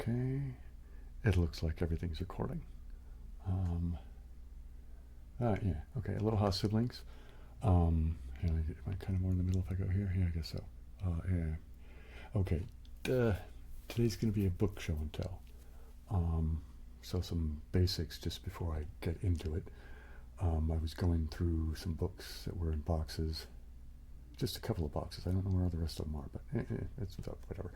Okay. It looks like everything's recording. Yeah, okay. Aloha, siblings. Am I kind of more in the middle if I go here? Yeah, I guess so. Yeah. Okay. Today's going to be a book show and tell. So some basics just before I get into it. I was going through some books that were in boxes. Just a couple of boxes. I don't know where the rest of them are, but it's whatever.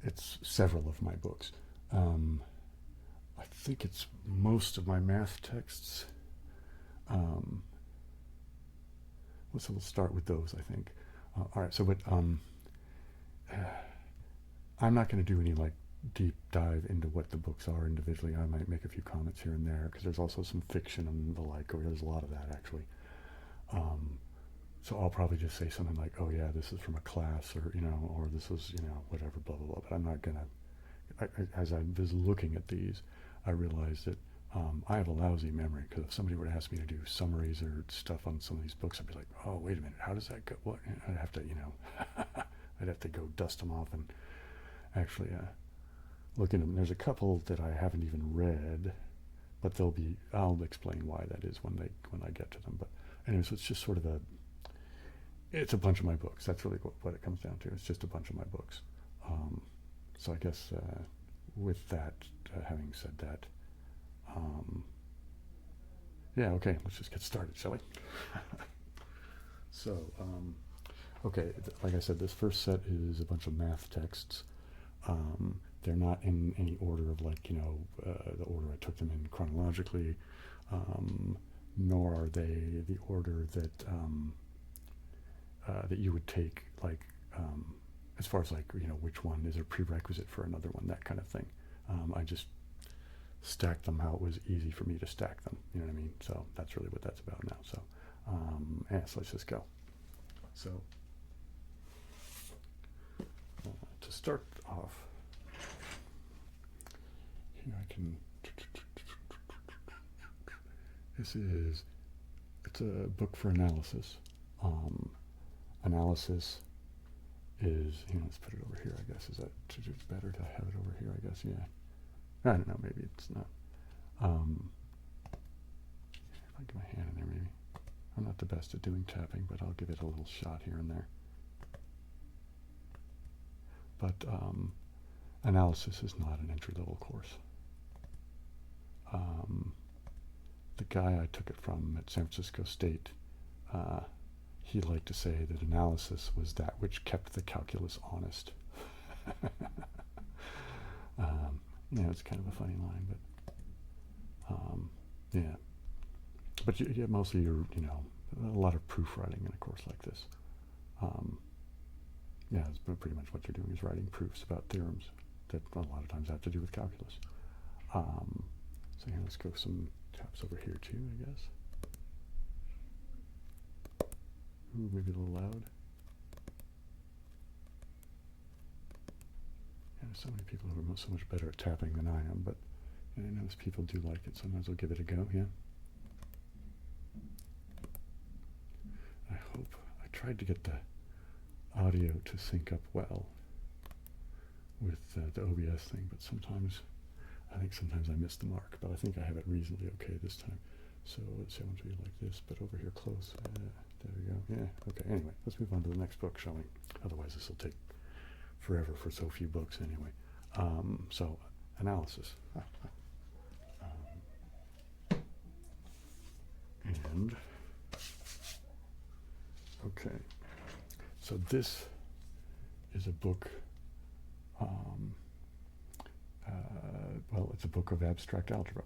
It's several of my books. I think it's most of my math texts. So we'll start with those, I think. All right, so but I'm not going to do any like deep dive into what the books are individually. I might make a few comments here and there because there's also some fiction and the like, or there's a lot of that actually. So I'll probably just say something like, oh yeah, this is from a class, or or this is, whatever, blah blah blah. But I'm not gonna. As I was looking at these, I realized that I have a lousy memory, because if somebody were to ask me to do summaries or stuff on some of these books, I'd be like, oh wait a minute, how does that go? What? I'd have to, I'd have to go dust them off and actually look into them. There's a couple that I haven't even read, but I'll explain why that is when I get to them. But anyway, so it's just sort of it's a bunch of my books. That's really what it comes down to. It's just a bunch of my books. So I guess with that, having said that, yeah, okay, let's just get started, shall we? So, okay, like I said, this first set is a bunch of math texts. They're not in any order of the order I took them in chronologically, nor are they the order that that you would take, as far as which one is a prerequisite for another one, that kind of thing. I just stacked them how it was easy for me to stack them. You know what I mean? So that's really what that's about now. So, so let's just go. So to start off, here I can. It's a book for analysis. Analysis is, let's put it over here, I guess. Is that better to have it over here, I guess? Yeah. I don't know, maybe it's not. If I get my hand in there, maybe. I'm not the best at doing tapping, but I'll give it a little shot here and there. But analysis is not an entry-level course. The guy I took it from at San Francisco State, he liked to say that analysis was that which kept the calculus honest. It's kind of a funny line, but yeah. But you get mostly a lot of proofwriting in a course like this. Yeah, it's pretty much what you're doing is writing proofs about theorems that a lot of times have to do with calculus. So here, let's go some taps over here too, I guess. Ooh, maybe a little loud. There's so many people who are so much better at tapping than I am, but I notice people do like it. Sometimes I'll give it a go, yeah. I tried to get the audio to sync up well with the OBS thing, but I think sometimes I miss the mark, but I think I have it reasonably okay this time. So let's say I want to be like this, but over here close. There we go. Yeah, okay, anyway, let's move on to the next book, shall we? Otherwise this will take forever for so few books anyway. So, analysis. And, okay, so this is a book, well, it's a book of abstract algebra.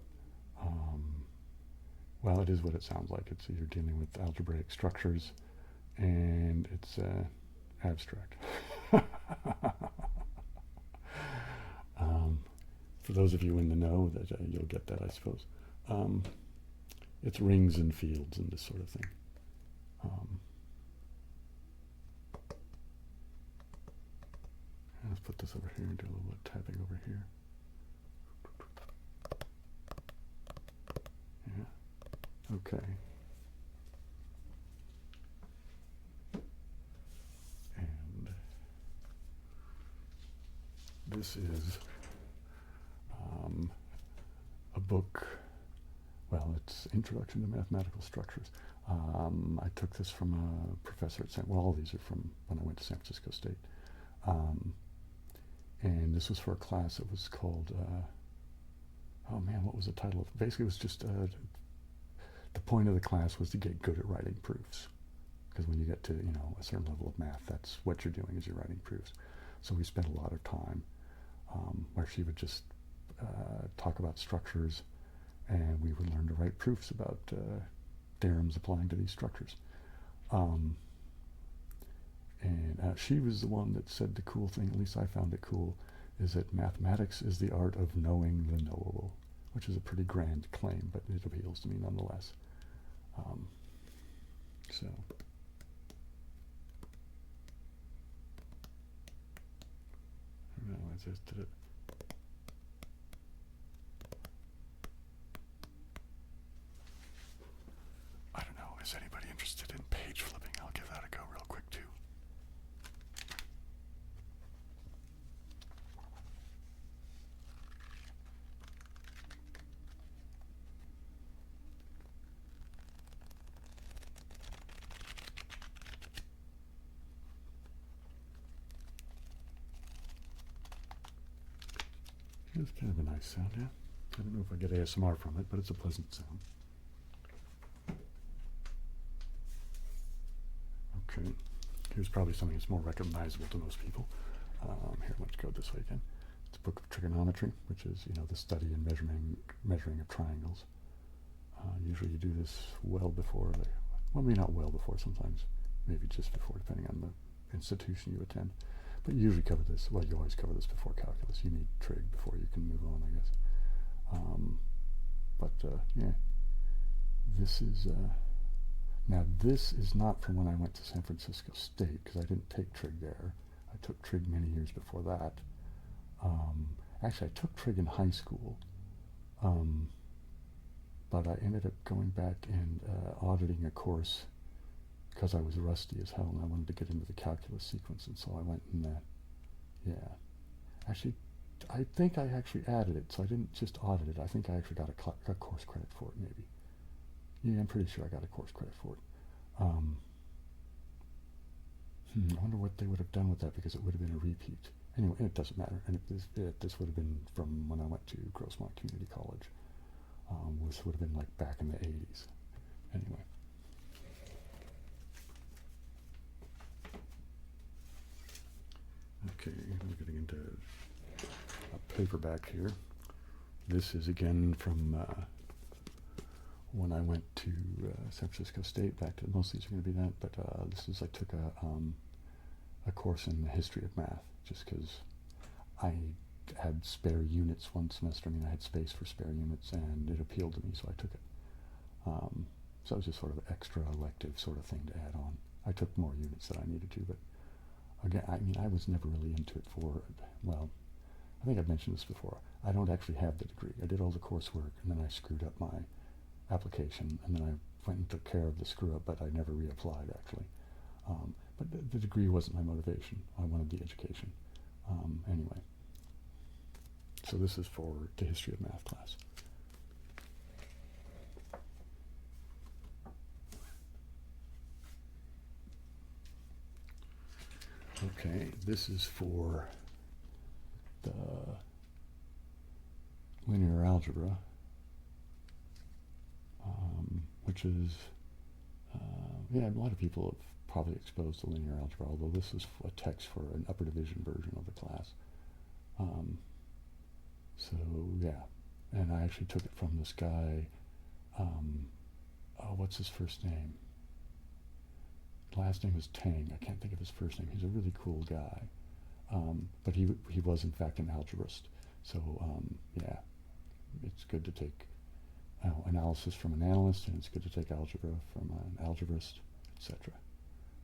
Well, it is what it sounds like. You're dealing with algebraic structures, and it's abstract. For those of you in the know, that you'll get that, I suppose. It's rings and fields and this sort of thing. Let's put this over here and do a little bit of tapping over here. Yeah. Okay. This is a book, well, it's Introduction to Mathematical Structures. I took this from a professor at well, all these are from when I went to San Francisco State. And this was for a class that was called, oh man, what was the title of? Basically, it was just, the point of the class was to get good at writing proofs. Because when you get to, a certain level of math, that's what you're doing, is you're writing proofs. So we spent a lot of time where she would just talk about structures, and we would learn to write proofs about theorems applying to these structures. And she was the one that said the cool thing, at least I found it cool, is that mathematics is the art of knowing the knowable, which is a pretty grand claim, but it appeals to me nonetheless. So. No, I just did it. I don't know. Is anybody interested in page flipping? I'll give that a go real quick too. It's kind of a nice sound, yeah. I don't know if I get ASMR from it, but it's a pleasant sound. Okay, here's probably something that's more recognizable to most people. Here, let's go this way again. It's a book of trigonometry, which is, the study and measuring of triangles. Usually you do this well before, well, maybe not well before, sometimes maybe just before, depending on the institution you attend. But you usually cover this, well, you always cover this before calculus. You need trig before you can move on, I guess. Yeah, this is, now this is not from when I went to San Francisco State, because I didn't take trig there. I took trig many years before that. Actually, I took trig in high school, but I ended up going back and auditing a course because I was rusty as hell and I wanted to get into the calculus sequence, and so I went and, yeah. Actually, I think I actually added it, so I didn't just audit it. I think I actually got a course credit for it, maybe. Yeah, I'm pretty sure I got a course credit for it. I wonder what they would have done with that, because it would have been a repeat. Anyway, it doesn't matter. And this would have been from when I went to Grossmont Community College. This would have been like back in the 80s. Anyway. Okay, we're getting into a paperback here. This is again from when I went to San Francisco State. Most of these are going to be that, but this is, I took a course in the history of math, just because I had spare units one semester. I mean, I had space for spare units, and it appealed to me, so I took it. So it was just sort of an extra elective sort of thing to add on. I took more units than I needed to, but again, I mean, I was never really into it for, well, I think I've mentioned this before. I don't actually have the degree. I did all the coursework, and then I screwed up my application, and then I went and took care of the screw up, but I never reapplied, actually. But the degree wasn't my motivation. I wanted the education. Anyway, so this is for the history of math class. Okay, this is for the linear algebra, which is, yeah, a lot of people have probably exposed to linear algebra, although this is a text for an upper division version of the class. So, yeah, and I actually took it from this guy, oh, what's his first name? Last name is Tang. I can't think of his first name. He's a really cool guy. But he was, in fact, an algebrist. So, yeah, it's good to take analysis from an analyst, and it's good to take algebra from an algebrist, etc.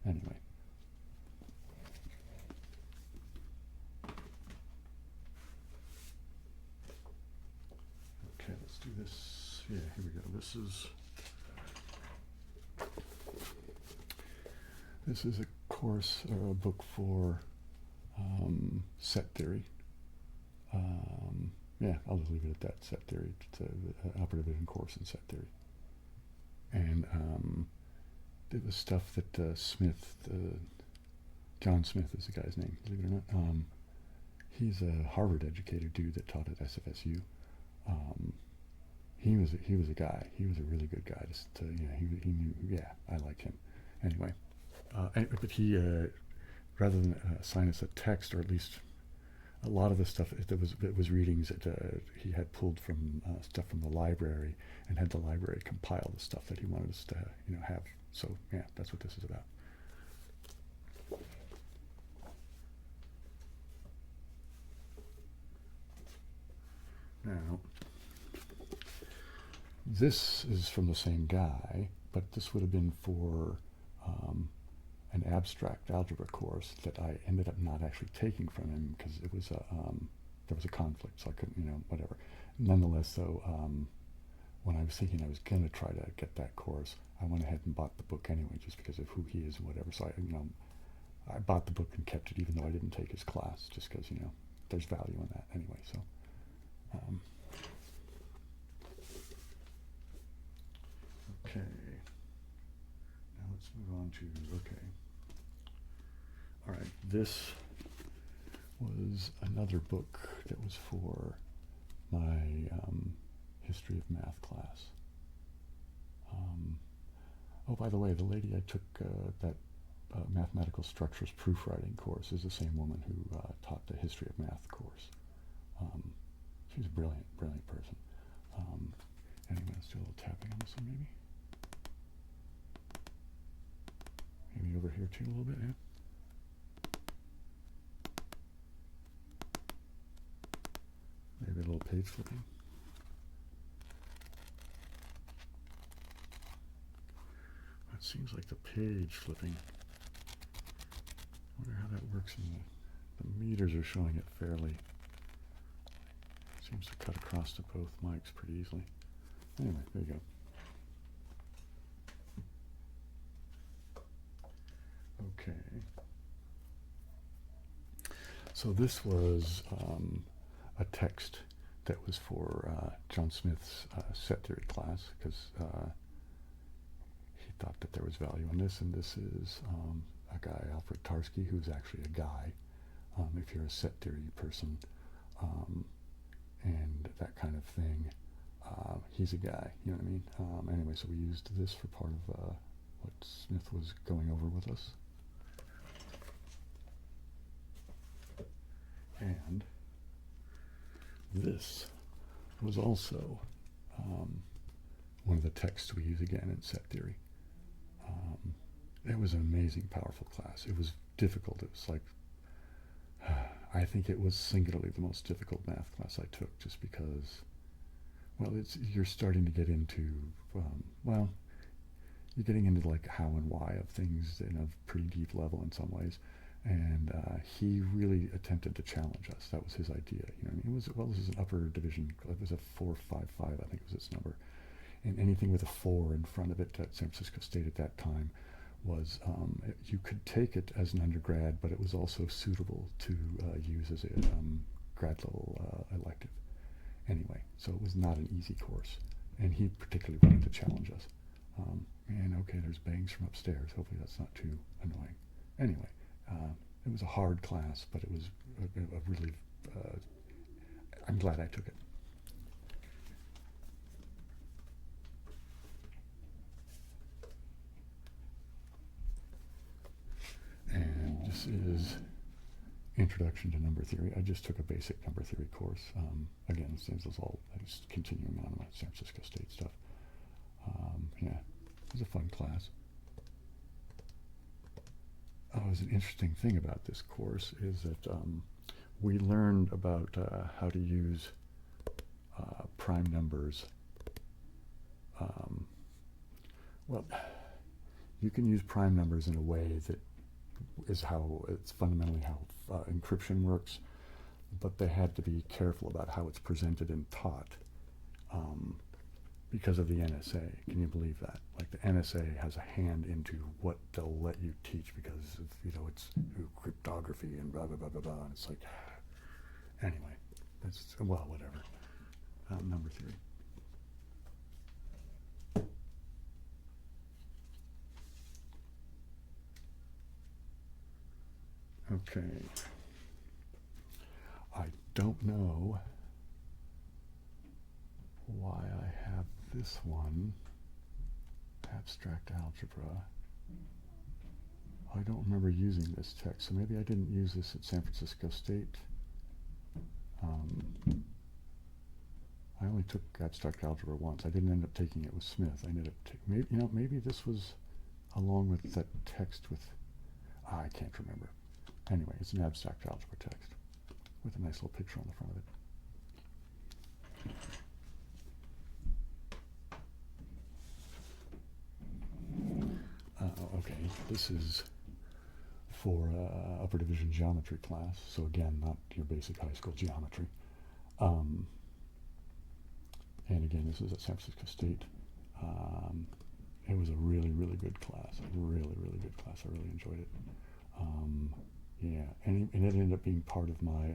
Anyway. Okay, let's do this. Yeah, here we go. This is a course or a book for set theory. Yeah, I'll just leave it at that. Set theory. It's an upper division course in set theory. And it was stuff that Smith, John Smith is the guy's name, believe it or not. He's a Harvard-educated dude that taught at SFSU. He was a guy. He was a really good guy. He knew. Yeah, I liked him. Anyway, but he rather than assign us a text, or at least a lot of the stuff it was readings that he had pulled from stuff from the library, and had the library compile the stuff that he wanted us to have. So yeah, that's what this is about. Now, this is from the same guy, but this would have been for an abstract algebra course that I ended up not actually taking from him because it was there was a conflict, so I couldn't, whatever. Nonetheless, though, when I was thinking I was going to try to get that course, I went ahead and bought the book anyway, just because of who he is and whatever. So I bought the book and kept it, even though I didn't take his class, just because there's value in that anyway. So. Okay. Now let's move on to, okay. All right, this was another book that was for my history of math class. Oh, by the way, the lady I took that mathematical structures proofwriting course is the same woman who taught the history of math course. She's a brilliant, brilliant person. Anyway, let's do a little tapping on this one, maybe. Maybe over here too, a little bit, yeah. Maybe a little page flipping. It seems like the page flipping. I wonder how that works. The meters are showing it fairly. Seems to cut across to both mics pretty easily. Anyway, there you go. Okay. So this was a text that was for John Smith's set theory class, because he thought that there was value in this, and this is a guy, Alfred Tarski, who's actually a guy, if you're a set theory person, and that kind of thing, he's a guy, you know what I mean? Anyway, so we used this for part of what Smith was going over with us. And this was also one of the texts we use again in set theory. It was an amazing, powerful class. It was difficult. It was like, I think it was singularly the most difficult math class I took, just because, well, you're starting to get into, well, you're getting into like how and why of things in a pretty deep level in some ways. And he really attempted to challenge us. That was his idea. It was, well, this is an upper division. It was a 455, I think was its number. And anything with a 4 in front of it at San Francisco State at that time was, you could take it as an undergrad, but it was also suitable to use as a grad level elective. Anyway, so it was not an easy course. And he particularly wanted to challenge us. And okay, there's bangs from upstairs. Hopefully that's not too annoying. Anyway. It was a hard class, but it was a really, I'm glad I took it. And this is Introduction to Number Theory. I just took a basic number theory course. Again, this is all just continuing on my San Francisco State stuff. Yeah, it was a fun class. It was an interesting thing about this course is that we learned about how to use prime numbers. Well, you can use prime numbers in a way that is how it's fundamentally how encryption works, but they had to be careful about how it's presented and taught because of the NSA. Can you believe that? Like the NSA has a hand into what they'll let you teach because of, it's cryptography and blah blah blah blah blah. And it's like, anyway, That's, well, whatever. Number 3. Okay. I don't know why I have this one, abstract algebra. I don't remember using this text, so maybe I didn't use this at San Francisco State. I only took abstract algebra once. I didn't end up taking it with Smith. I ended up maybe this was along with that text with, I can't remember. Anyway, it's an abstract algebra text with a nice little picture on the front of it. Okay, this is for upper division geometry class. So again, not your basic high school geometry. And again, this is at San Francisco State. It was a really, really good class. Really, really good class. I really enjoyed it. Yeah, and it ended up being part of my,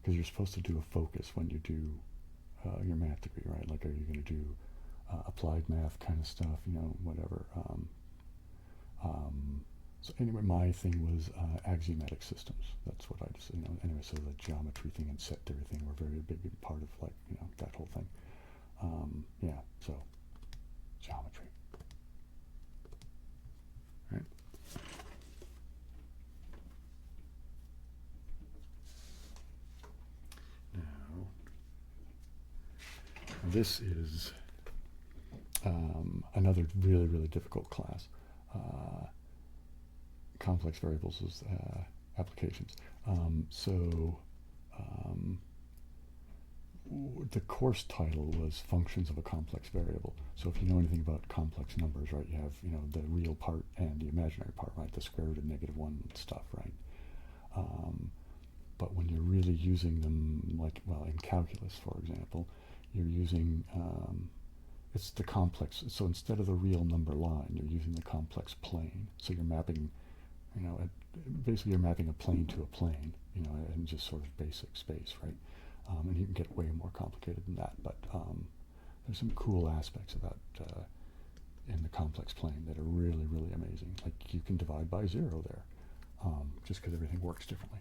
because you're supposed to do a focus when you do your math degree, right? Like, are you going to do applied math kind of stuff, whatever. So anyway, my thing was axiomatic systems. That's what I just, anyway, so the geometry thing and set theory thing were very big part of, like, that whole thing. Yeah, so geometry. Right. Now, this is another really, really difficult class. Complex variables is applications. The course title was Functions of a Complex Variable. So if you know anything about complex numbers, right, you have, the real part and the imaginary part, right, the square root of -1 stuff, right? But when you're really using them, like, well, in calculus, for example, you're using, it's the complex, so instead of the real number line, you're using the complex plane. So you're mapping, basically you're mapping a plane to a plane, in just sort of basic space, right? And you can get way more complicated than that, but there's some cool aspects of that in the complex plane that are really, really amazing. Like, you can divide by 0 there, just because everything works differently.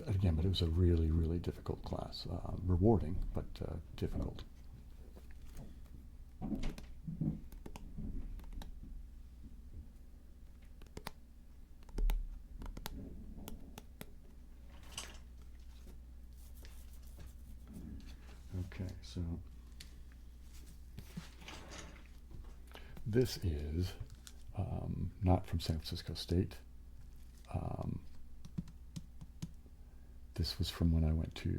Again, but it was a really, really difficult class. Rewarding, but difficult. Okay, so this is not from San Francisco State. This was from when I went to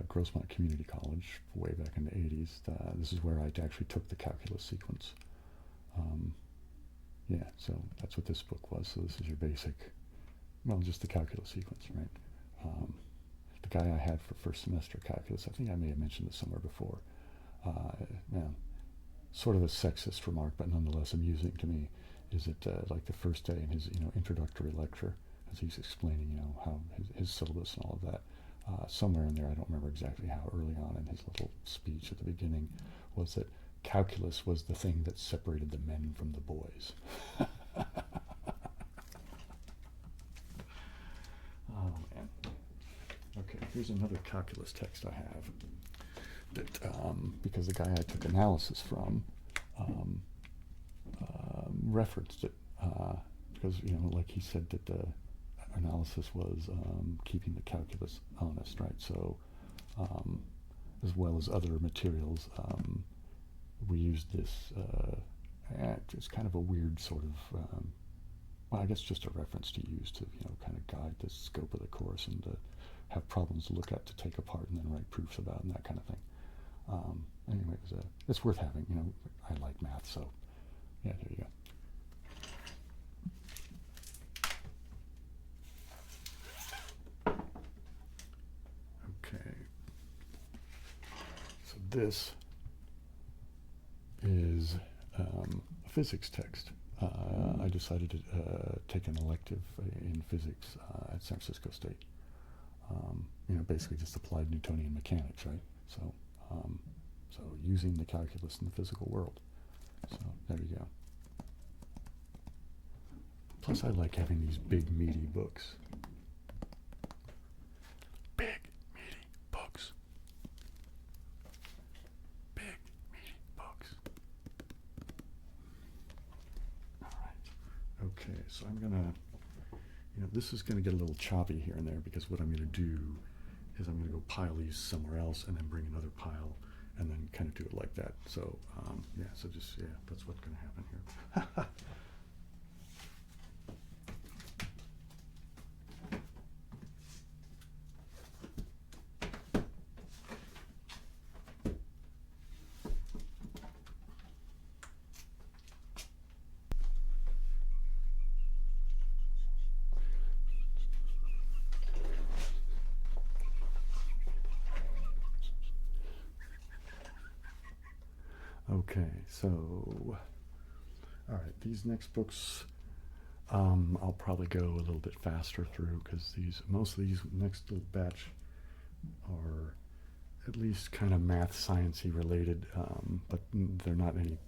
Grossmont Community College way back in the 80s. This is where I actually took the calculus sequence. Yeah, so that's what this book was. So this is your basic, well, just the calculus sequence, right? The guy I had for first semester calculus, I think I may have mentioned this somewhere before, sort of a sexist remark, but nonetheless amusing to me, is that like the first day in his introductory lecture, as he's explaining how his syllabus and all of that, somewhere in there, I don't remember exactly how, early on in his little speech at the beginning, was that calculus was the thing that separated the men from the boys. Oh man. Okay, here's another calculus text I have that, because the guy I took analysis from referenced it, because, like he said that the analysis was keeping the calculus honest, right? So, as well as other materials, we used this, it's kind of a weird sort of, well, I guess just a reference to use to, kind of guide the scope of the course and to have problems to look at, to take apart and then write proofs about and that kind of thing. Anyway, it's worth having, I like math, so yeah, there you go. Okay, so this is a physics text. I decided to take an elective in physics at San Francisco State. Basically just applied Newtonian mechanics, right? So using the calculus in the physical world. So there you go. Plus, I like having these big, meaty books. Big, meaty books. Big, meaty books. All right. Okay, so I'm going to, this is going to get a little choppy here and there because what I'm going to do is I'm going to go pile these somewhere else and then bring another pile and then kind of do it like that. So, that's what's going to happen here. Okay, so, all right, these next books, I'll probably go a little bit faster through because most of these next little batch are at least kind of math, sciencey related, but they're not any,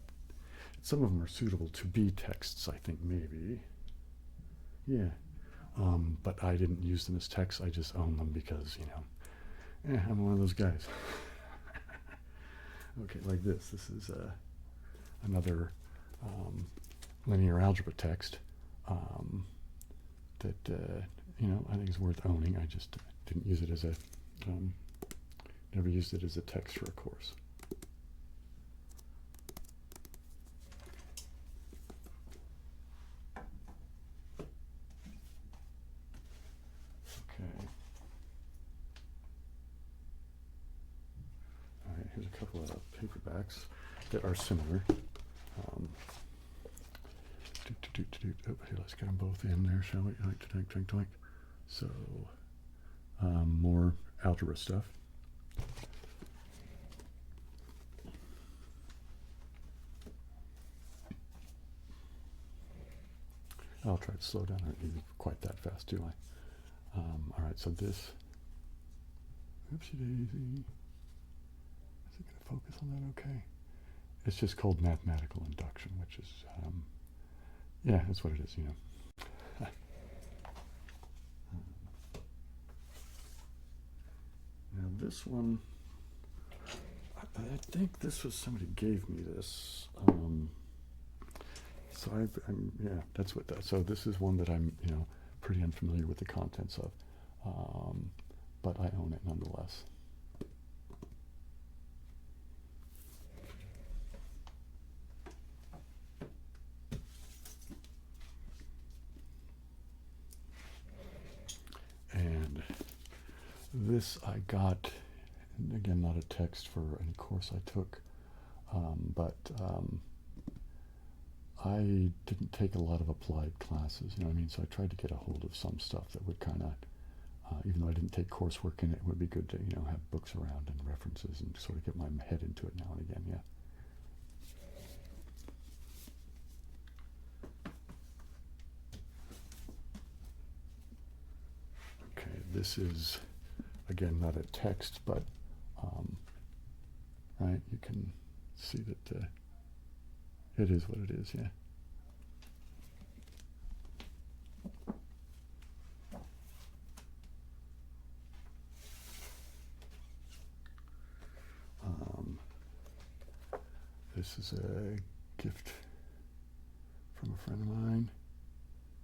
some of them are suitable to be texts, I think, maybe. Yeah, but I didn't use them as texts, I just own them because, I'm one of those guys. Okay, like this. This is another linear algebra text that I think is worth owning. I just didn't use it as a never used it as a text for a course. Okay. Here's a couple of paperbacks that are similar. Here, let's get them both in there, shall we? So, more algebra stuff. I'll try to slow down. I don't need quite that fast, do I? All right, so this. Oopsie daisy. Is it going to focus on that okay? It's just called mathematical induction, which is, yeah, that's what it is, Now this one, I think this was, somebody gave me this. So yeah, that's what that, so this is one that I'm, pretty unfamiliar with the contents of, but I own it nonetheless. And this I got, again, not a text for any course I took, but I didn't take a lot of applied classes, you know what I mean? So I tried to get a hold of some stuff that would kind of, even though I didn't take coursework in it, it would be good to, have books around and references and sort of get my head into it now and again, yeah. Okay, this is, again, not a text, but, right, you can see that it is what it is, yeah. This is a gift from a friend of mine.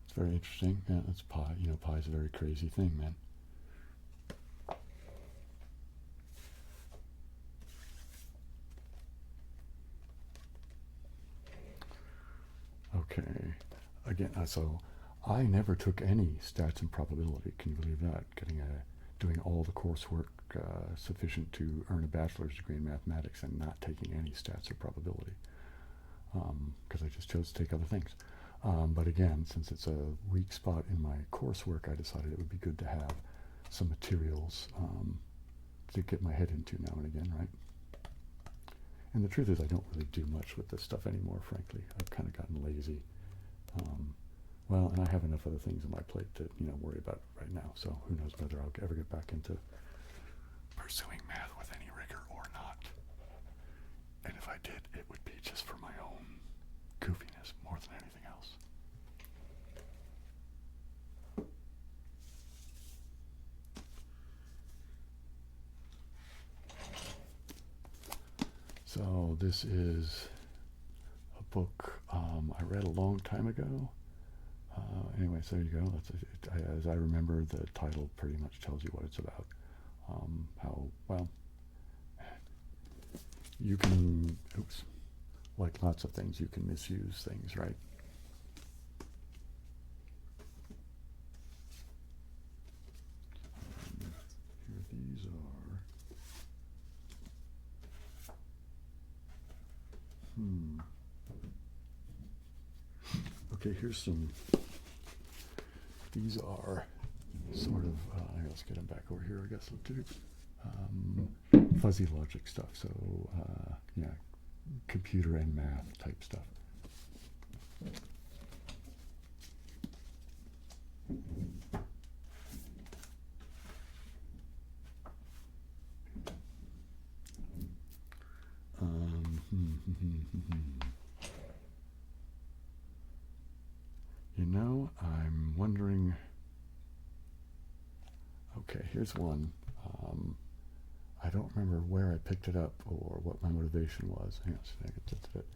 It's very interesting. Yeah, that's pi. Pi is a very crazy thing, man. Okay. Again, so I never took any stats and probability. Can you believe that? Doing all the coursework sufficient to earn a bachelor's degree in mathematics and not taking any stats or probability, because I just chose to take other things. But again, since it's a weak spot in my coursework, I decided it would be good to have some materials to get my head into now and again, right? And the truth is I don't really do much with this stuff anymore, frankly. I've kind of gotten lazy. Well, and I have enough other things on my plate to, worry about right now. So who knows whether I'll ever get back into pursuing math with any rigor or not. And if I did, it would be just for my own goofiness more than anything else. So this is a book I read a long time ago. Anyway, so there you go. As I remember, the title pretty much tells you what it's about. How, well, you can, like lots of things, you can misuse things, right? Here these are. Okay, here's some. These are sort of, let's get them back over here, I guess, fuzzy logic stuff. So, yeah, computer and math type stuff. I'm wondering, okay, here's one. I don't remember where I picked it up or what my motivation was. Hang on a second, that's it.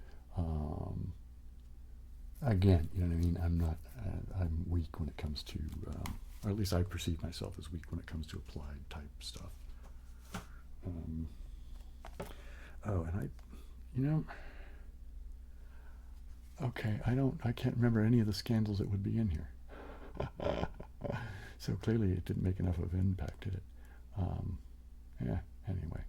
Again, you know what I mean? I'm weak when it comes to, or at least I perceive myself as weak when it comes to applied type stuff. And okay, I can't remember any of the scandals that would be in here. So clearly it didn't make enough of an impact, did it? Yeah, anyway.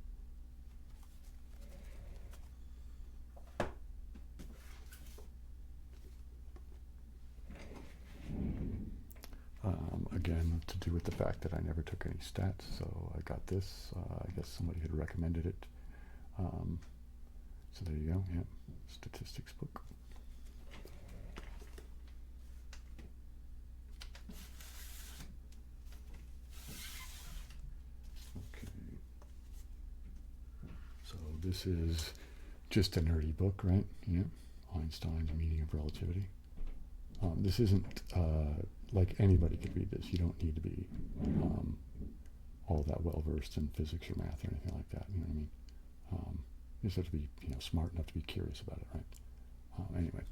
Again, to do with the fact that I never took any stats, so I got this. I guess somebody had recommended it. So there you go, yeah, statistics book. This is just a nerdy book, right? Yeah, Einstein's Meaning of Relativity. This isn't like anybody could read this. You don't need to be all that well versed in physics or math or anything like that. You know what I mean? You just have to be, smart enough to be curious about it, right? Anyway.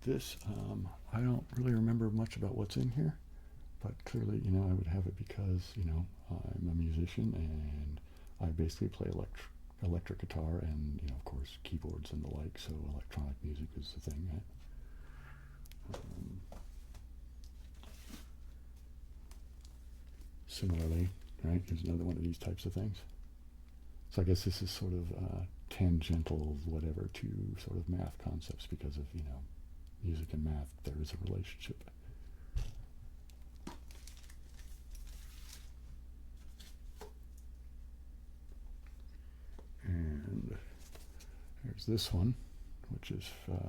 This, I don't really remember much about what's in here, but clearly, I would have it because, I'm a musician and I basically play electric guitar and, of course, keyboards and the like, so electronic music is the thing, right? Similarly, right, here's another one of these types of things. So I guess this is sort of tangential, whatever, to sort of math concepts because of, music and math, there is a relationship. And here's this one, which is,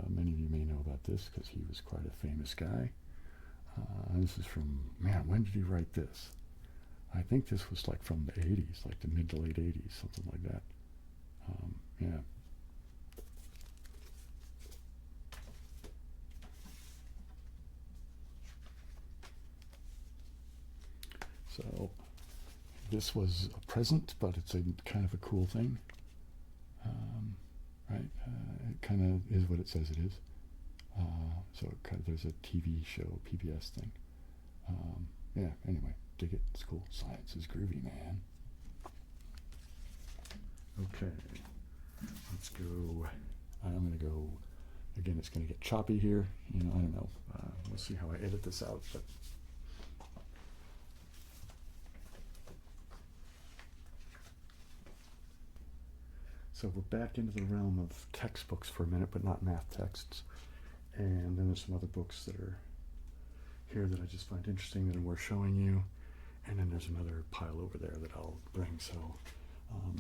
many of you may know about this because he was quite a famous guy. This is from, man, when did he write this? I think this was like from the 80s, like the mid to late 80s, something like that. Yeah. So this was a present, but it's a kind of a cool thing, right? It kind of is what it says it is. So there's a TV show, PBS thing. Yeah, anyway, dig it. It's cool. Science is groovy, man. Okay, let's go. I'm going to go, again, it's going to get choppy here. I don't know. We'll see how I edit this out, but so we're back into the realm of textbooks for a minute, but not math texts. And then there's some other books that are here that I just find interesting that are worth showing you. And then there's another pile over there that I'll bring. So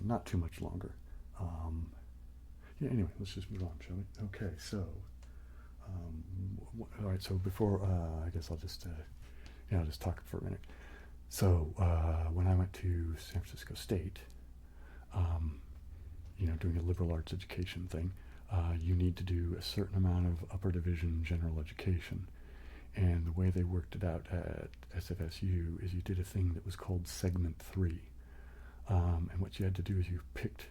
not too much longer. Yeah, anyway, let's just move on, shall we? Okay, so, all right, so before, I guess I'll just talk for a minute. So, when I went to San Francisco State, doing a liberal arts education thing, you need to do a certain amount of upper division general education. And the way they worked it out at SFSU is you did a thing that was called Segment 3. And what you had to do is you picked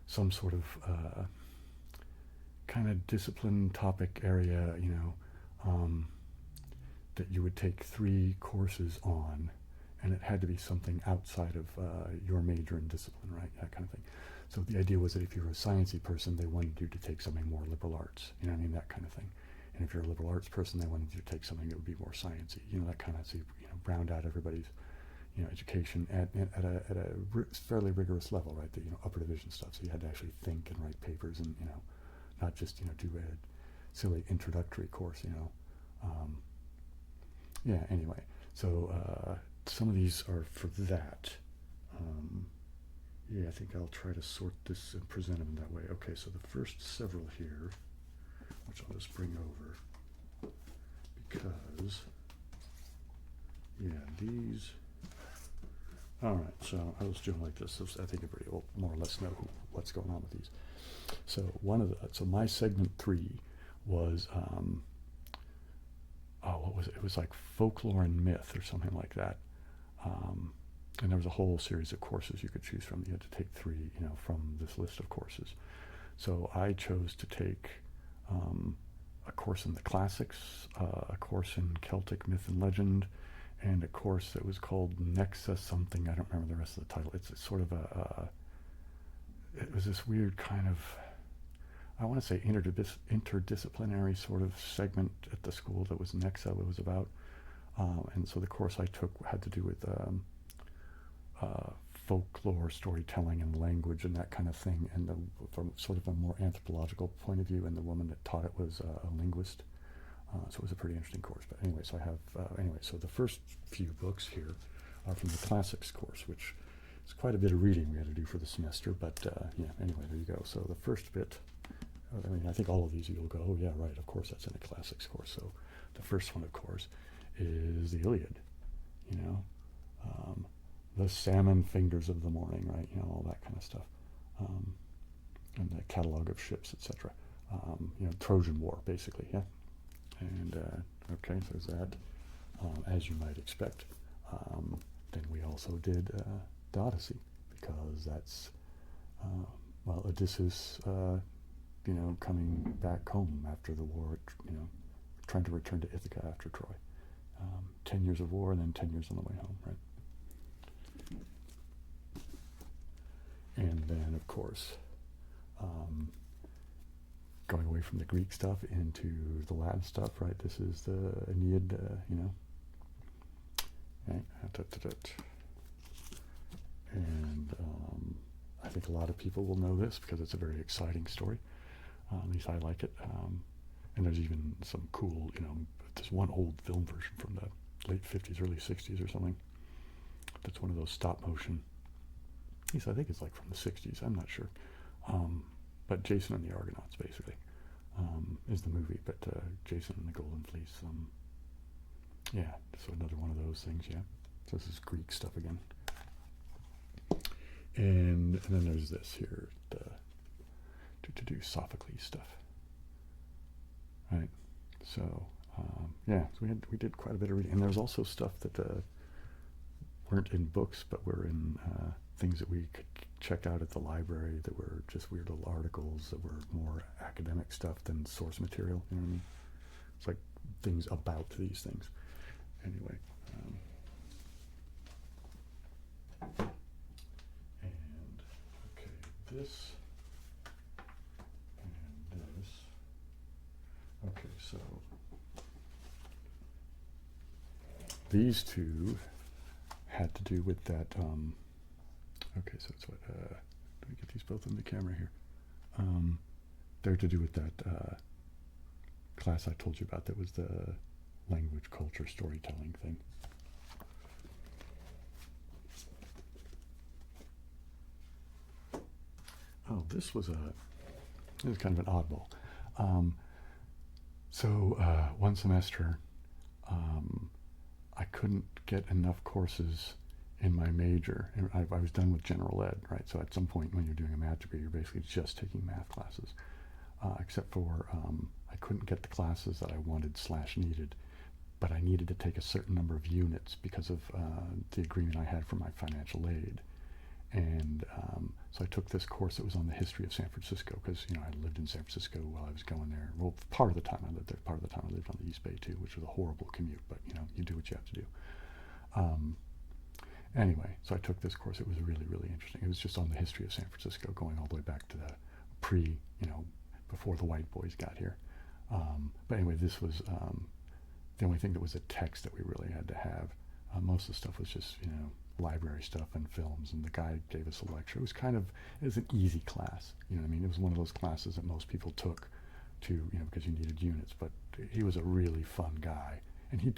some sort of kind of discipline topic area, that you would take 3 courses on, and it had to be something outside of your major and discipline, right? That kind of thing. So the idea was that if you were a sciencey person, they wanted you to take something more liberal arts, that kind of thing. And if you're a liberal arts person, they wanted you to take something that would be more sciencey, that kind of, so round out everybody's, education at a fairly rigorous level, right? The upper division stuff. So you had to actually think and write papers, and not just do a silly introductory course, Yeah. Anyway, so some of these are for that. Yeah, I think I'll try to sort this and present them that way. Okay, so the first several here, which I'll just bring over, because, yeah, these. All right, so I was doing like this. So I think everybody will more or less know what's going on with these. So so my segment 3 was, what was it? It was like folklore and myth or something like that. And there was a whole series of courses you could choose from. You had to take 3, from this list of courses. So I chose to take a course in the classics, a course in Celtic myth and legend, and a course that was called Nexa something. I don't remember the rest of the title. It's sort of it was this weird kind of, I want to say interdisciplinary sort of segment at the school that was Nexa, it was about. And so the course I took had to do with folklore, storytelling, and language, and that kind of thing, and from sort of a more anthropological point of view, and the woman that taught it was a linguist. So it was a pretty interesting course. But anyway, so I have, so the first few books here are from the classics course, which is quite a bit of reading we had to do for the semester, but yeah, anyway, there you go. So the first bit, I think all of these you'll go, oh yeah, right, of course that's in a classics course. So the first one, of course, is the Iliad, the salmon fingers of the morning, right, all that kind of stuff, and the catalog of ships, etc. Trojan War, basically, yeah. And okay, so there's that, as you might expect. Then we also did the Odyssey, because that's, Odysseus, coming back home after the war, trying to return to Ithaca after Troy. 10 years of war and then 10 years on the way home, right? And then, of course, going away from the Greek stuff into the Latin stuff, right? This is the Aeneid, Okay. And I think a lot of people will know this because it's a very exciting story. At least I like it. And there's even some cool, there's one old film version from the late 50s, early 60s or something. That's one of those stop motion. At least I think it's like from the 60s. I'm not sure. But Jason and the Argonauts, basically, is the movie. But Jason and the Golden Fleece, yeah, so another one of those things, yeah. So this is Greek stuff again. And then there's this here, to do Sophocles stuff. Right, so, yeah, so we did quite a bit of reading. And there's also stuff that weren't in books, but were in things that we could check out at the library that were just weird little articles that were more academic stuff than source material, you know what I mean? It's like things about these things. Anyway, and okay, this and this. Okay, so these two had to do with that. Okay, so it's what. Let me get these both in the camera here. They're to do with that class I told you about. That was the language, culture, storytelling thing. oh, this was kind of an oddball. So one semester, I couldn't get enough courses in my major. And I was done with general ed, right? So at some point when you're doing a math degree, you're basically just taking math classes, except for I couldn't get the classes that I wanted / needed, but I needed to take a certain number of units because of the agreement I had for my financial aid. And so I took this course that was on the history of San Francisco, because I lived in San Francisco while I was going there. Well, part of the time I lived there, part of the time I lived on the East Bay too, which was a horrible commute, but you do what you have to do. Anyway, so I took this course. It was really, really interesting. It was just on the history of San Francisco, going all the way back to the before the white boys got here. But anyway, this was the only thing that was a text that we really had to have. Most of the stuff was just, library stuff and films, and the guy gave us a lecture. It was an easy class, It was one of those classes that most people took to, because you needed units, but he was a really fun guy. And he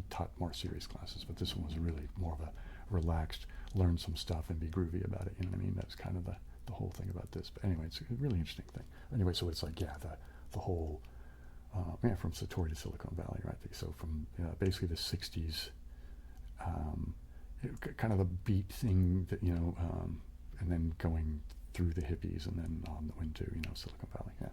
taught more serious classes, but this one was really more of a relaxed, learn some stuff and be groovy about it, That's kind of the whole thing about this. But anyway, it's a really interesting thing. Anyway, so it's like, the whole, from Satori to Silicon Valley, right? So from basically the 60s, kind of a beat thing that, and then going through the hippies and then on into, Silicon Valley, yeah.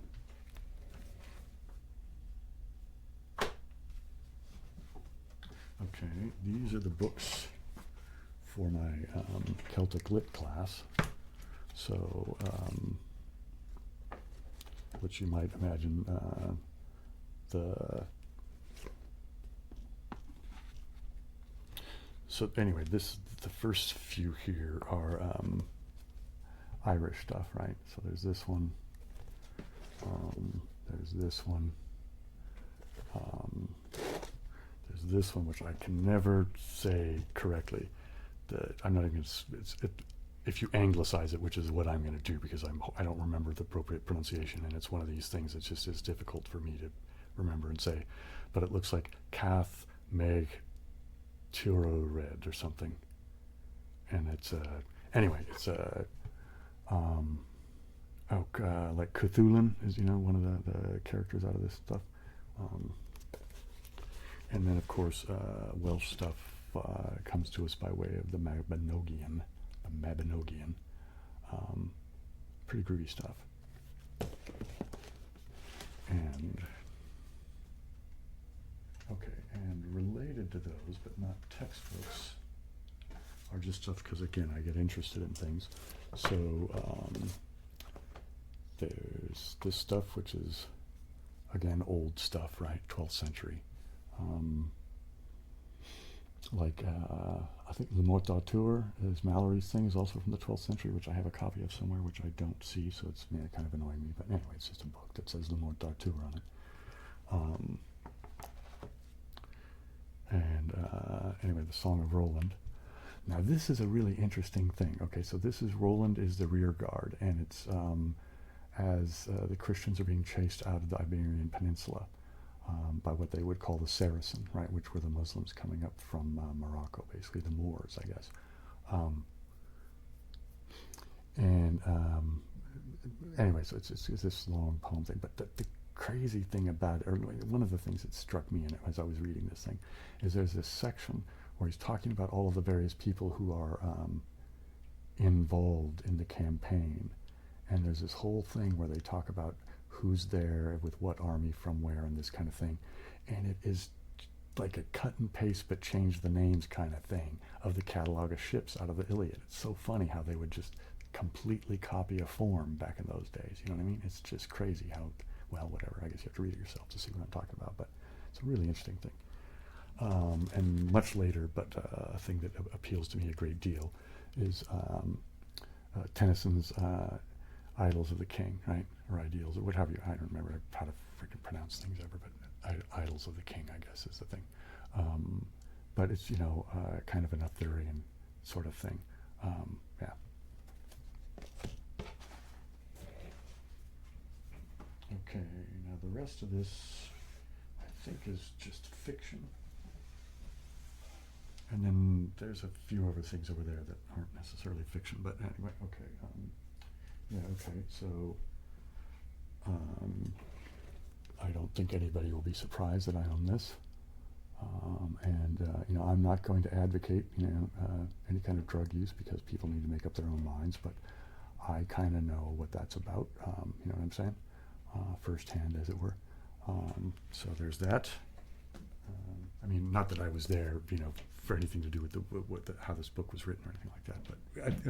Okay, these are the books for my Celtic Lit class. So, which you might imagine So anyway, the first few here are Irish stuff, right? So there's this one, there's this one, there's this one, which I can never say correctly. I'm not even. If you anglicize it, which is what I'm going to do, because I don't remember the appropriate pronunciation, and it's one of these things that just is difficult for me to remember and say. But it looks like Cath Meg Tiro Red or something, and it's anyway, it's like Cthulhu is one of the characters out of this stuff, and then of course Welsh stuff comes to us by way of the Mabinogion, pretty groovy stuff. And okay, and related to those, but not textbooks, are just stuff because, again, I get interested in things. So there's this stuff, which is, again, old stuff, right? 12th century. I think Le Mort d'Arthur is Mallory's thing, is also from the 12th century, which I have a copy of somewhere, which I don't see, so it's kind of annoying me. But anyway, it's just a book that says Le Mort d'Arthur on it. Anyway, the Song of Roland. Now, this is a really interesting thing. Okay, so this is Roland is the rear guard, and it's as the Christians are being chased out of the Iberian Peninsula by what they would call the Saracen, right, which were the Muslims coming up from Morocco, basically the Moors, I guess. Anyway, so it's this long poem thing, but the crazy thing about it, or one of the things that struck me in it as I was reading this thing, is there's this section where he's talking about all of the various people who are involved in the campaign, and there's this whole thing where they talk about who's there with what army from where and this kind of thing, and it is like a cut and paste but change the names kind of thing of the catalog of ships out of the Iliad. It's so funny how they would just completely copy a form back in those days, you know what I mean? It's just crazy how, well, whatever, I guess you have to read it yourself to see what I'm talking about, but it's a really interesting thing. And much later, but a thing that appeals to me a great deal is Tennyson's Idols of the King, right? Or Ideals, or whatever I don't remember how to freaking pronounce things ever, but Idols of the King, I guess, is the thing. But it's, kind of an Arthurian sort of thing. Yeah. Okay, now the rest of this, I think, is just fiction. And then there's a few other things over there that aren't necessarily fiction, but anyway, okay. Yeah, okay, so I don't think anybody will be surprised that I own this. You know, I'm not going to advocate, you know, any kind of drug use because people need to make up their own minds, but I kind of know what that's about, you know what I'm saying? Firsthand, as it were. So there's that. I mean, not that I was there, you know, for anything to do with how this book was written or anything like that, but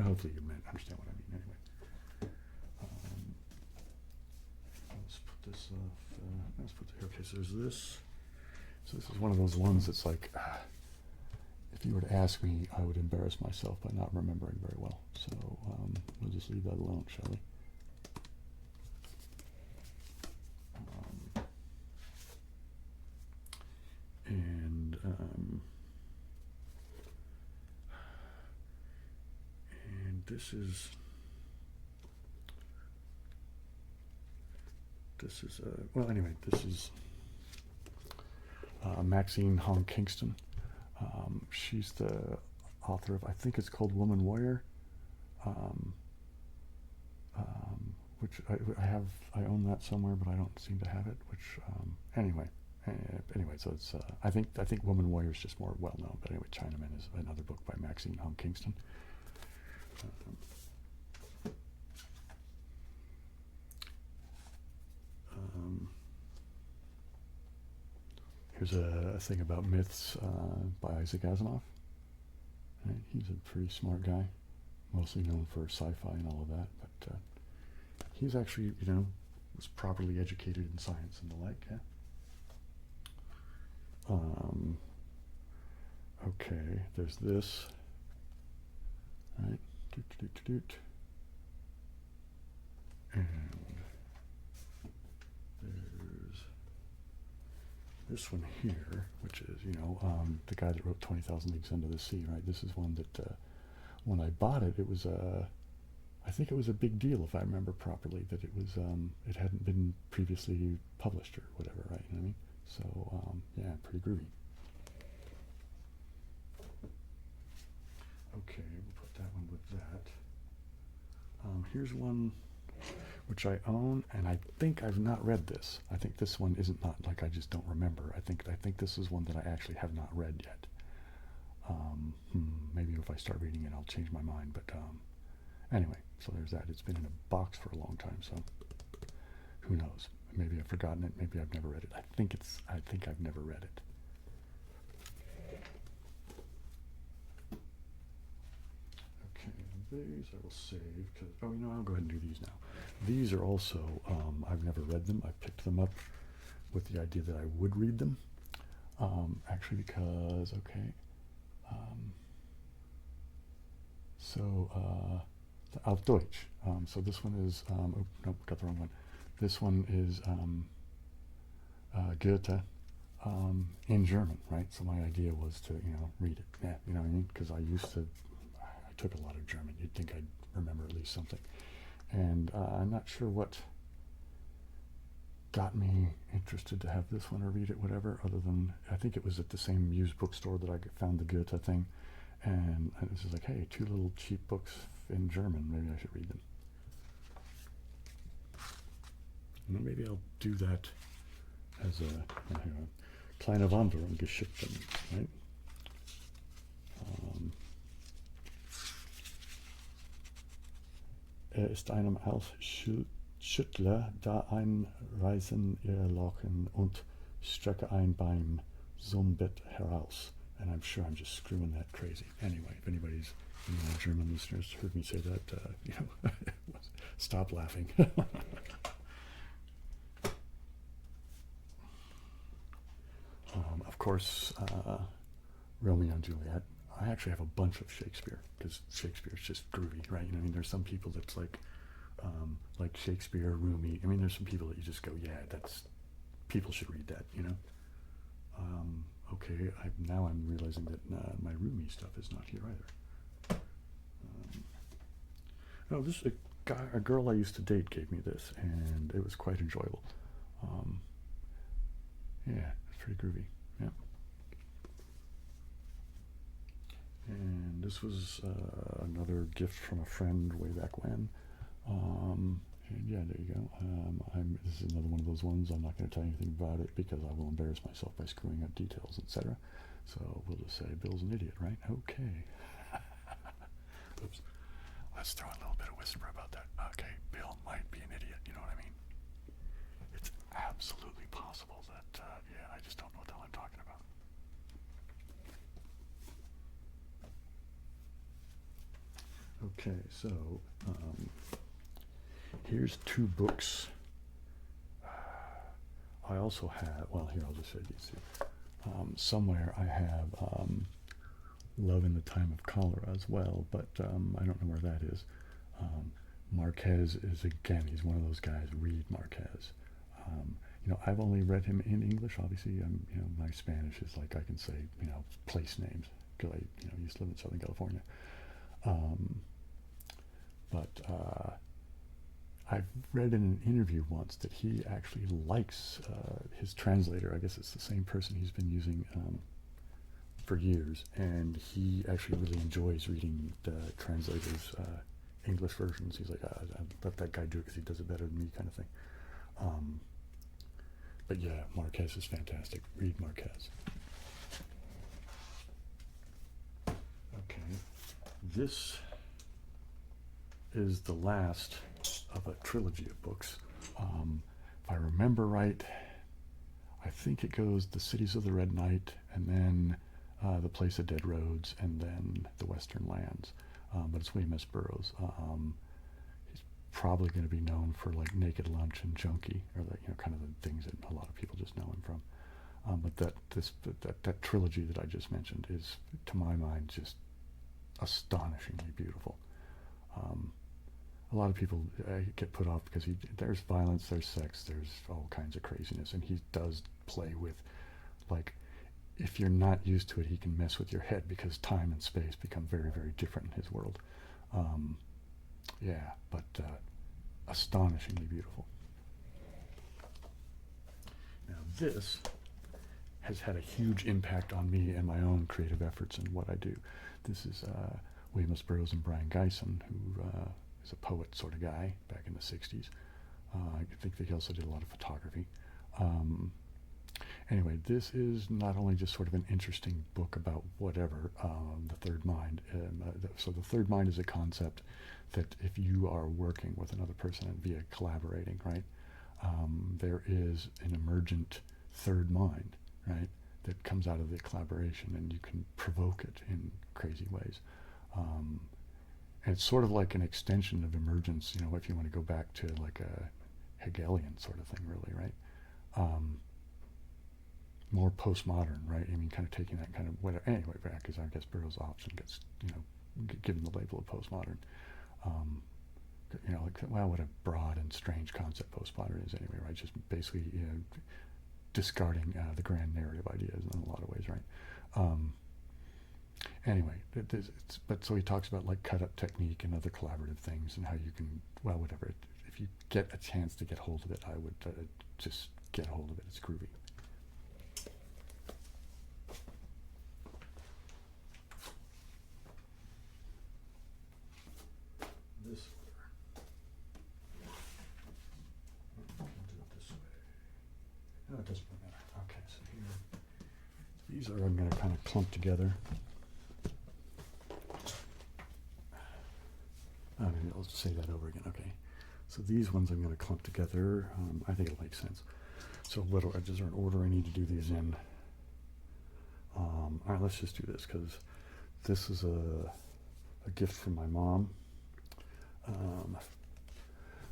hopefully you understand what I mean anyway. Let's put this off. Let's put the, okay, so there's this. So this is one of those ones that's like, if you were to ask me, I would embarrass myself by not remembering very well. So we'll just leave that alone, shall we? And this is well, anyway, this is Maxine Hong Kingston. She's the author of, I think it's called Woman Warrior, which I own that somewhere, but I don't seem to have it. Which anyway, so it's I think Woman Warrior is just more well known. But anyway, Chinaman is another book by Maxine Hong Kingston. Here's a thing about myths by Isaac Asimov. Right? He's a pretty smart guy, mostly known for sci-fi and all of that, but he's actually, you know, was properly educated in science and the like. Yeah. Okay, there's this. Right. And there's this one here, which is, you know, the guy that wrote 20,000 Leagues Under the Sea, right? This is one that, when I bought it, it was I think it was a big deal, if I remember properly, that it was, it hadn't been previously published or whatever, right? You know what I mean? So, yeah, pretty groovy. Okay, we'll put that one with that. Here's one which I own, and I think I've not read this. I think this one isn't not like I just don't remember. I think this is one that I actually have not read yet. Maybe if I start reading it, I'll change my mind. But anyway, so there's that. It's been in a box for a long time, so who knows? Maybe I've forgotten it. Maybe I've never read it. I think I've never read it. These I will save because, oh, you know, I'll go ahead and do these now. These are also, I've never read them. I picked them up with the idea that I would read them. Actually because, okay. Auf Deutsch. So this one is, oh, nope, got the wrong one. This one is Goethe in German, right? So my idea was to, you know, read it. Yeah, you know what I mean? Because I took a lot of German. You'd think I'd remember at least something. And I'm not sure what got me interested to have this one or read it, whatever, other than I think it was at the same used bookstore that I found the Goethe thing. And it was just like, hey, 2 little cheap books in German. Maybe I should read them. And maybe I'll do that as a kleine Wanderung Geschichten, right? Ist einem Schüttler da einreißen ihr Locken und strecke ein beim Sonnenbett heraus. And I'm sure I'm just screwing that crazy. Anyway, if anybody's, you know, German listeners heard me say that, you know, stop laughing. Of course, Romeo and Juliet. I actually have a bunch of Shakespeare because Shakespeare's just groovy, right? You know, I mean, there's some people that's like Shakespeare, Rumi. I mean, there's some people that you just go, yeah, people should read that, you know. Okay, now I'm realizing that my Rumi stuff is not here either. No, this a girl I used to date gave me this, and it was quite enjoyable. Yeah, it's pretty groovy. Yeah. And this was another gift from a friend way back when. And yeah, there you go. This is another one of those ones. I'm not going to tell you anything about it because I will embarrass myself by screwing up details, etc. So we'll just say Bill's an idiot, right? Okay. Oops. Let's throw in a little bit of whisper about that. Okay, Bill might be an idiot, you know what I mean? It's absolutely possible that, yeah, I just don't know what the hell I'm talking about. Okay, so here's two books. I also have, well, here, I'll just show you these two. Somewhere I have Love in the Time of Cholera as well, but I don't know where that is. Marquez is, again, he's one of those guys. Read Marquez. You know, I've only read him in English. Obviously, you know, my Spanish is like I can say, you know, place names because I, you know, used to live in Southern California. But I've read in an interview once that he actually likes his translator. I guess it's the same person he's been using for years, and he actually really enjoys reading the translator's English versions. He's like, I let that guy do it because he does it better than me, kind of thing. But yeah, Marquez is fantastic. Read Marquez. Okay, this is the last of a trilogy of books. If I remember right, I think it goes The Cities of the Red Knight, and then The Place of Dead Roads, and then The Western Lands. But it's William S. Burroughs. He's probably going to be known for like Naked Lunch and Junkie, or the, you know, kind of the things that a lot of people just know him from. But that trilogy that I just mentioned is, to my mind, just astonishingly beautiful. A lot of people get put off because there's violence, there's sex, there's all kinds of craziness, and he does play with, like, if you're not used to it, he can mess with your head because time and space become very, very different in his world. Yeah, but astonishingly beautiful. Now this has had a huge impact on me and my own creative efforts and what I do. This is William S. Burroughs and Brian Geisen, who is a poet sort of guy back in the 60s. I think that he also did a lot of photography. Anyway, this is not only just sort of an interesting book about whatever, the third mind. So the third mind is a concept that if you are working with another person and via collaborating, right, there is an emergent third mind, right, that comes out of the collaboration, and you can provoke it in crazy ways. And it's sort of like an extension of emergence, you know, if you want to go back to like a Hegelian sort of thing, really, right? More postmodern, right? I mean, kind of taking that kind of whatever. Anyway, back because I guess Burroughs often gets, you know, given the label of postmodern. You know, like, well, what a broad and strange concept postmodern is, anyway, right? Just basically, you know, discarding the grand narrative ideas in a lot of ways, right? Anyway, but so he talks about like cut-up technique and other collaborative things and how you can, well, whatever. If you get a chance to get hold of it, I would just get hold of it. It's groovy. This order. I'll do it this way. No, it doesn't really matter. Okay, so here, these are, I'm going to kind of clump together. Maybe I'll say that over again. Okay, so these ones I'm going to clump together. I think it'll make sense. So is there an order I need to do these in? All right, let's just do this because this is a gift from my mom.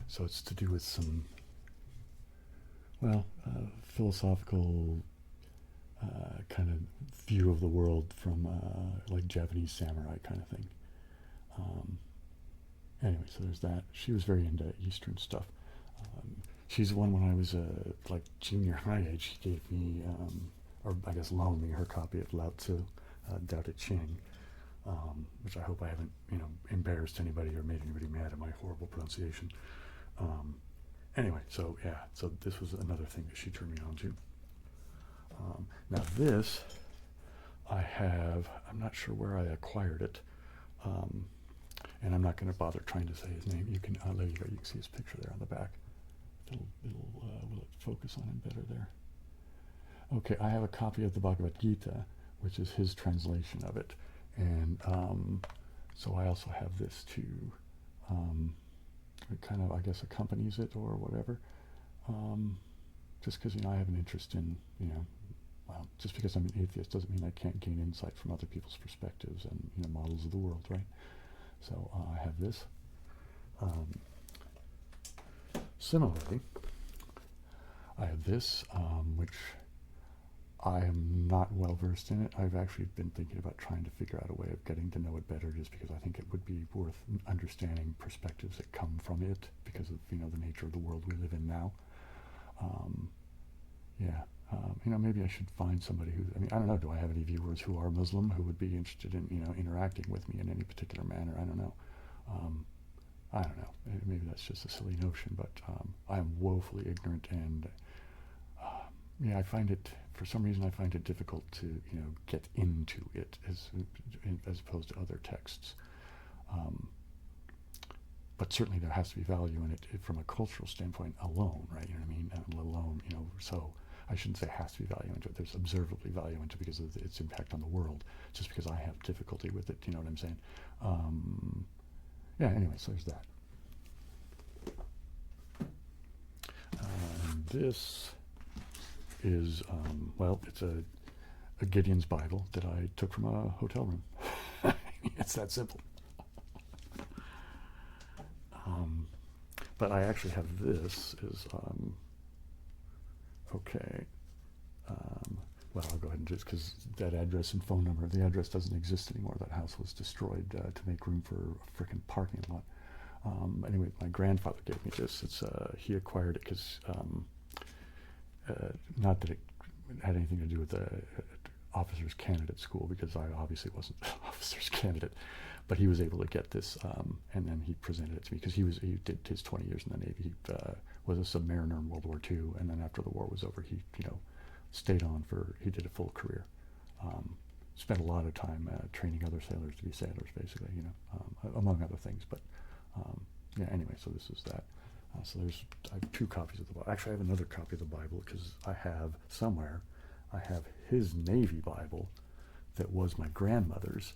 So it's to do with some, well, philosophical kind of view of the world from like Japanese samurai kind of thing. Anyway, so there's that. She was very into Eastern stuff. She's the one when I was like junior high age, she gave me, or I guess loaned me her copy of Lao Tzu, Tao Te Ching, which I hope I haven't, you know, embarrassed anybody or made anybody mad at my horrible pronunciation. Anyway, so yeah, so this was another thing that she turned me on to. Now this, I'm not sure where I acquired it. And I'm not going to bother trying to say his name. You can, there you go, you can see his picture there on the back. Will it focus on him better there? Okay, I have a copy of the Bhagavad Gita, which is his translation of it. And so I also have this too. It kind of, I guess, accompanies it or whatever. Just because, I have an interest in, well, just because I'm an atheist doesn't mean I can't gain insight from other people's perspectives and, models of the world, right? So I have this. Similarly, I have this, which I am not well versed in it. I've actually been thinking about trying to figure out a way of getting to know it better, just because I think it would be worth understanding perspectives that come from it because of, the nature of the world we live in now. Maybe I should find somebody who, I don't know, do I have any viewers who are Muslim who would be interested in, interacting with me in any particular manner? I don't know. I don't know. Maybe that's just a silly notion, but I am woefully ignorant, and I find it, for some reason, I find it difficult to, get into it as opposed to other texts. But certainly there has to be value in it from a cultural standpoint alone, right? Let alone, so I shouldn't say has to be value into it. There's observably value into it because of its impact on the world, just because I have difficulty with it, you know what I'm saying? Anyway, so there's that. This is, it's a Gideon's Bible that I took from a hotel room. It's that simple. But I actually have this is, okay. I'll go ahead and just, because that address and phone number, the address doesn't exist anymore. That house was destroyed to make room for a frickin' parking lot. Anyway, my grandfather gave me this. It's he acquired it because, not that it had anything to do with the officer's candidate school, because I obviously wasn't the officer's candidate, but he was able to get this, and then he presented it to me because he did his 20 years in the Navy. He was a submariner in World War II, and then after the war was over, he stayed on he did a full career. Spent a lot of time training other sailors to be sailors, basically, among other things. But anyway, so this is that. So I have 2 copies of the Bible. Actually, I have another copy of the Bible because I have his Navy Bible that was my grandmother's.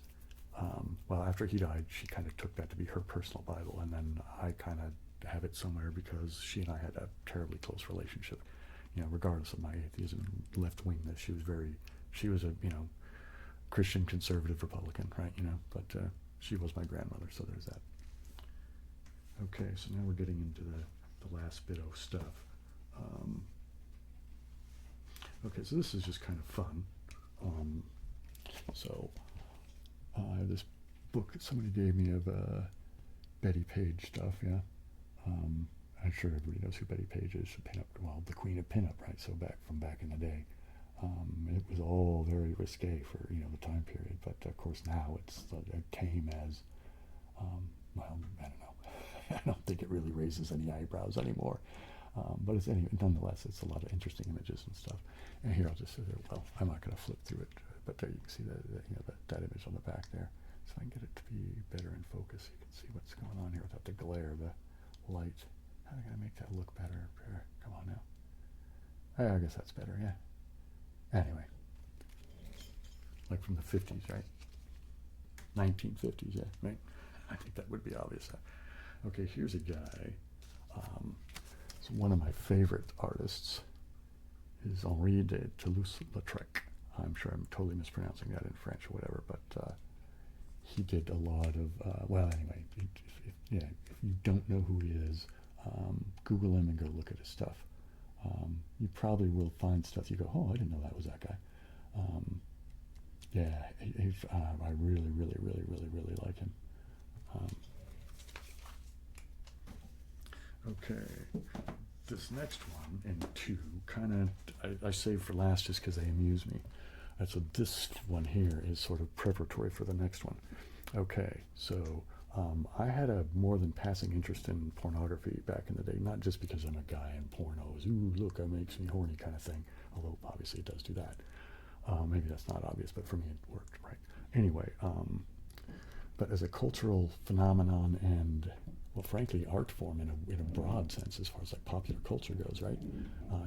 After he died, she kind of took that to be her personal Bible, and then I kind of have it somewhere because she and I had a terribly close relationship. Regardless of my atheism, left-wingness, she was a, Christian conservative Republican, right? But she was my grandmother, so there's that. Okay, so now we're getting into the last bit of stuff. Okay, so this is just kind of fun. I have this book that somebody gave me of Betty Page stuff, yeah. I'm sure everybody knows who Betty Page is, the queen of pinup, right? So back in the day. It was all very risque for, the time period, but of course now it came as, I don't know. I don't think it really raises any eyebrows anymore. But nonetheless, it's a lot of interesting images and stuff. And here I'll just say there, I'm not going to flip through it, but there you can see that image on the back there. So I can get it to be better in focus. You can see what's going on here without the glare of the light. How am I going to make that look better? Come on now. I guess that's better, yeah. Anyway. Like from the 50s, right? 1950s, yeah, right? I think that would be obvious. Okay, here's a guy. So one of my favorite artists is Henri de Toulouse-Lautrec. I'm sure I'm totally mispronouncing that in French or whatever, but he did a lot of, anyway, if you don't know who he is, Google him and go look at his stuff. You probably will find stuff you go, oh, I didn't know that was that guy. I really, really, really, really, really like him. Okay, this next one and 2 kind of I saved for last just because they amuse me. So this one here is sort of preparatory for the next one. Okay, so I had a more than passing interest in pornography back in the day, not just because I'm a guy in pornos, ooh, look, that makes me horny kind of thing, although obviously it does do that. Maybe that's not obvious, but for me it worked, right? Anyway, but as a cultural phenomenon and, well, frankly, art form in a broad sense, as far as like popular culture goes, right?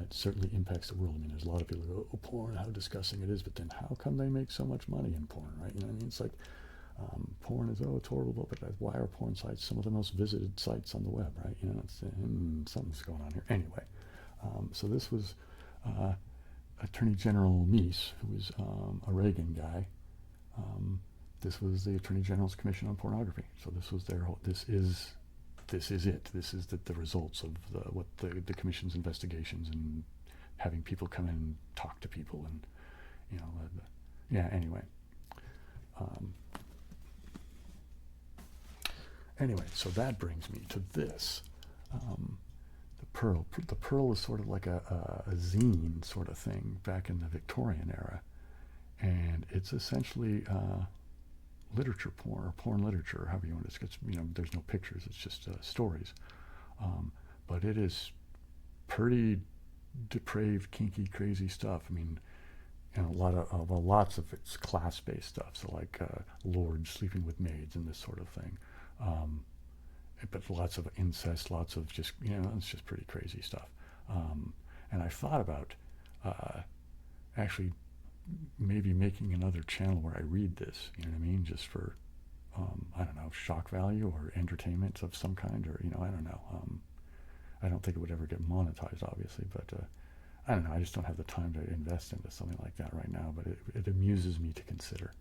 It certainly impacts the world. I mean, there's a lot of people who go, oh, porn, how disgusting it is, but then how come they make so much money in porn, right? You know what I mean? It's like, porn is, oh, it's horrible, but why are porn sites some of the most visited sites on the web, right? You know, something's going on here. Anyway, so this was Attorney General Meese, who was a Reagan guy. This was the Attorney General's Commission on Pornography. So this was their whole, this is it. This is the results of the Commission's investigations and having people come in and talk to people and, you know, yeah, anyway. Anyway, so that brings me to this. The Pearl. The Pearl is sort of like a zine sort of thing back in the Victorian era. And it's essentially literature porn, or porn literature, or however you want to discuss. You know, there's no pictures, it's just stories. But it is pretty depraved, kinky, crazy stuff. I mean, you know, lots of it's class-based stuff. So like lords sleeping with maids and this sort of thing. But lots of incest, lots of just, you know, it's just pretty crazy stuff. And I thought about actually maybe making another channel where I read this, you know what I mean, just for, I don't know, shock value or entertainment of some kind, or, you know, I don't know. I don't think it would ever get monetized, obviously, but I don't know, I just don't have the time to invest into something like that right now, but it amuses me to consider.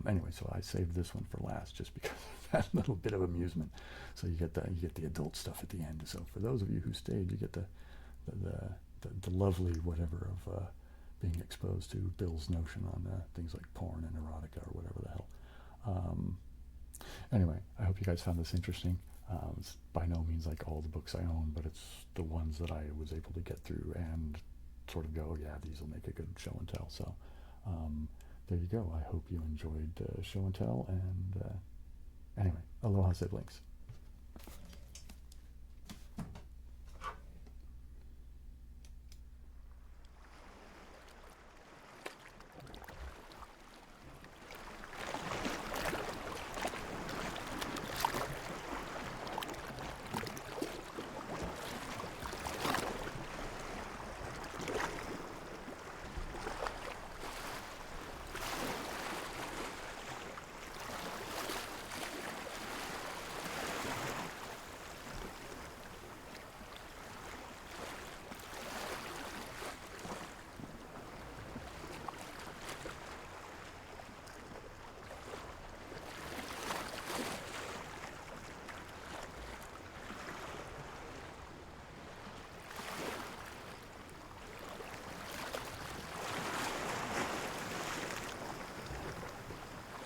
Anyway, so I saved this one for last just because of that little bit of amusement. So you get the adult stuff at the end. So for those of you who stayed, you get the lovely whatever of being exposed to Bill's notion on things like porn and erotica or whatever the hell. Anyway, I hope you guys found this interesting. It's by no means like all the books I own, but it's the ones that I was able to get through and sort of go, yeah, these will make a good show and tell. So there you go. I hope you enjoyed show and tell. And anyway, aloha siblings.